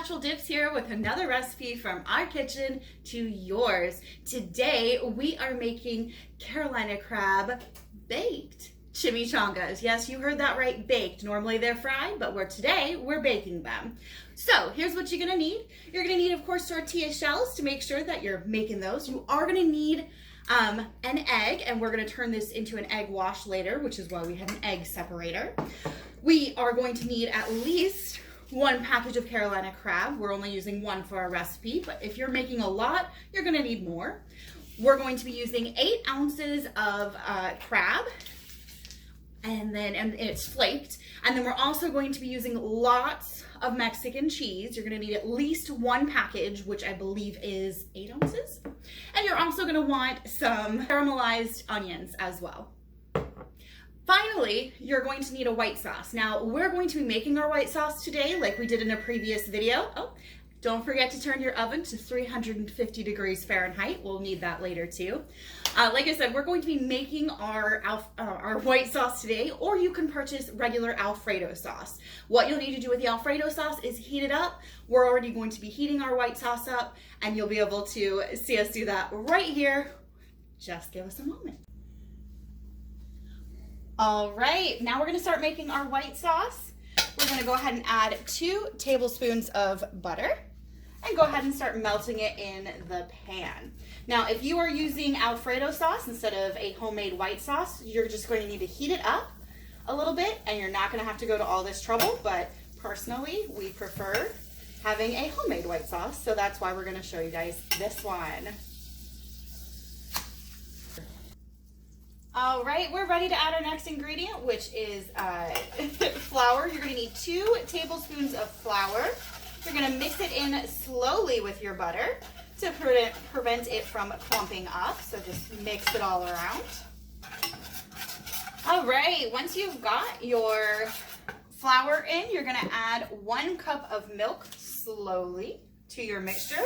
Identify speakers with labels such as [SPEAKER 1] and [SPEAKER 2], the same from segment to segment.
[SPEAKER 1] Natural Dips here with another recipe from our kitchen to yours. Today we are making Carolina crab baked chimichangas. Yes, you heard that right, baked. Normally they're fried, but today we're baking them. So here's what you're gonna need. You're gonna need, of course, tortilla shells to make sure that you're making those. You are gonna need an egg, and we're gonna turn this into an egg wash later, which is why we have an egg separator. We are going to need at least one package of Carolina crab. We're only using one for our recipe, but if you're making a lot, you're gonna need more. We're going to be using 8 ounces of crab, and it's flaked. And then we're also going to be using lots of Mexican cheese. You're gonna need at least one package, which I believe is 8 ounces. And you're also gonna want some caramelized onions as well. Finally, you're going to need a white sauce. Now, we're going to be making our white sauce today like we did in a previous video. Oh, don't forget to turn your oven to 350 degrees Fahrenheit. We'll need that later too. Like I said, we're going to be making our white sauce today, or you can purchase regular Alfredo sauce. What you'll need to do with the Alfredo sauce is heat it up. We're already going to be heating our white sauce up, and you'll be able to see us do that right here. Just give us a moment. All right, now we're gonna start making our white sauce. We're gonna go ahead and add 2 tablespoons of butter and go ahead and start melting it in the pan. Now, if you are using Alfredo sauce instead of a homemade white sauce, you're just going to need to heat it up a little bit, and you're not gonna have to go to all this trouble, but personally, we prefer having a homemade white sauce, so that's why we're gonna show you guys this one. All right, we're ready to add our next ingredient, which is flour. You're gonna need 2 tablespoons of flour. You're gonna mix it in slowly with your butter to prevent it from clumping up. So just mix it all around. All right, once you've got your flour in, you're gonna add 1 cup of milk slowly to your mixture.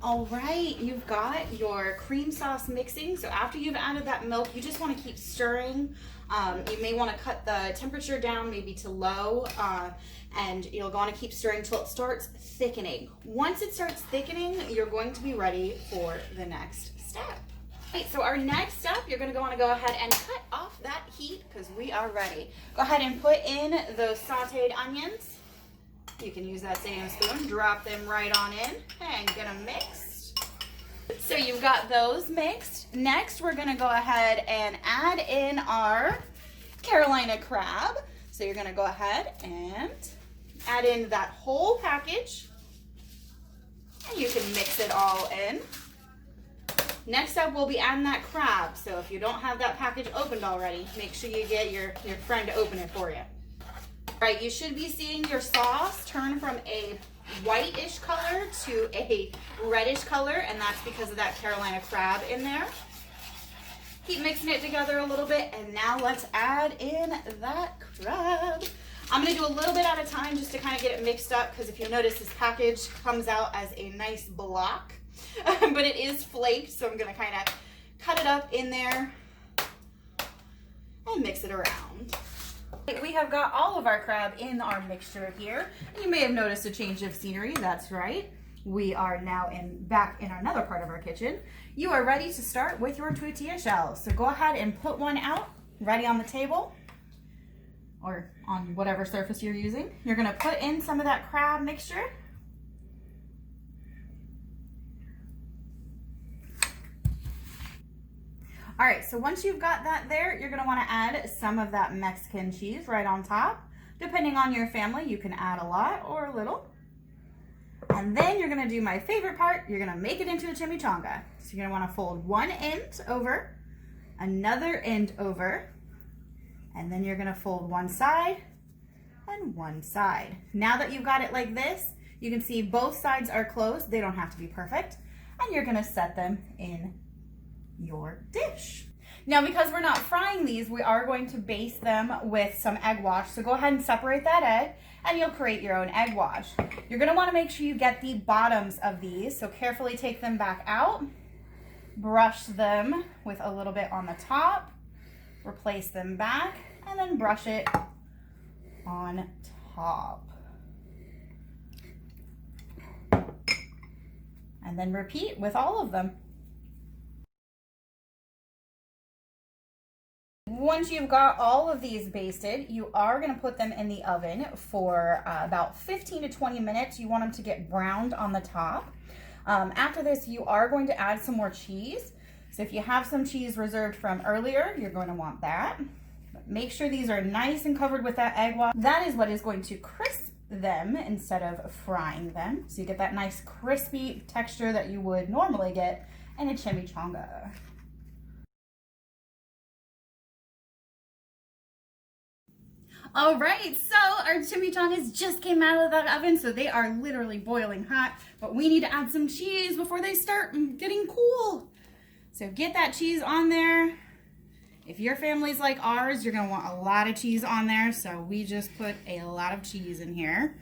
[SPEAKER 1] All right, you've got your cream sauce mixing. So after you've added that milk, you just want to keep stirring. You may want to cut the temperature down maybe to low, and you'll want to keep stirring until it starts thickening. Once it starts thickening, you're going to be ready for the next step. All right, so our next step, you're going to want to go ahead and cut off that heat because we are ready. Go ahead and put in those sauteed onions. You can use that same spoon, drop them right on in and get them mixed. So you've got those mixed. Next, we're gonna go ahead and add in our Carolina crab. So you're gonna go ahead and add in that whole package, and you can mix it all in. Next up, we'll be adding that crab. So if you don't have that package opened already, make sure you get your friend to open it for you. Right, you should be seeing your sauce turn from a whitish color to a reddish color, and that's because of that Carolina crab in there. Keep mixing it together a little bit, and now let's add in that crab. I'm gonna do a little bit at a time just to kind of get it mixed up, because if you notice, this package comes out as a nice block, but it is flaked, so I'm gonna kind of cut it up in there and mix it around. We have got all of our crab in our mixture here. And you may have noticed a change of scenery. That's right. We are now back in another part of our kitchen. You are ready to start with your tortilla shells. So go ahead and put one out, ready on the table or on whatever surface you're using. You're going to put in some of that crab mixture. All right, so once you've got that there, you're gonna wanna add some of that Mexican cheese right on top. Depending on your family, you can add a lot or a little. And then you're gonna do my favorite part, you're gonna make it into a chimichanga. So you're gonna wanna fold one end over, another end over, and then you're gonna fold one side and one side. Now that you've got it like this, you can see both sides are closed. They don't have to be perfect. And you're gonna set them in your dish. Now, because we're not frying these, we are going to baste them with some egg wash. So go ahead and separate that egg, and you'll create your own egg wash. You're gonna wanna make sure you get the bottoms of these, so carefully take them back out, brush them with a little bit on the top, replace them back, and then brush it on top. And then repeat with all of them. Once you've got all of these basted, you are going to put them in the oven for about 15 to 20 minutes. You want them to get browned on the top. After this, you are going to add some more cheese. So if you have some cheese reserved from earlier, you're going to want that. But make sure these are nice and covered with that egg wash. That is what is going to crisp them instead of frying them. So you get that nice crispy texture that you would normally get in a chimichanga. All right, so our chimichangas just came out of the oven, so they are literally boiling hot, but we need to add some cheese before they start getting cool. So get that cheese on there. If your family's like ours, you're gonna want a lot of cheese on there, so we just put a lot of cheese in here.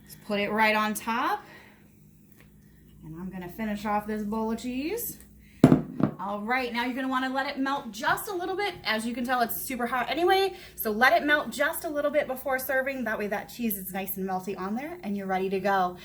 [SPEAKER 1] Let's put it right on top. And I'm gonna finish off this bowl of cheese. All right, now you're gonna wanna let it melt just a little bit. As you can tell, it's super hot anyway, so let it melt just a little bit before serving. That way that cheese is nice and melty on there and you're ready to go.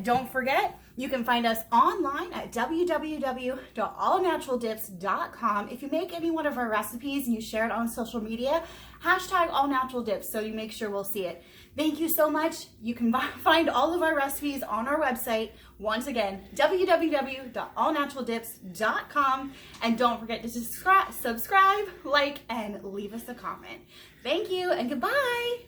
[SPEAKER 1] Don't forget, you can find us online at www.allnaturaldips.com. If you make any one of our recipes and you share it on social media, hashtag AllNaturalDips so you make sure we'll see it. Thank you so much. You can find all of our recipes on our website. Once again, www.allnaturaldips.com. And don't forget to subscribe, like, and leave us a comment. Thank you and goodbye.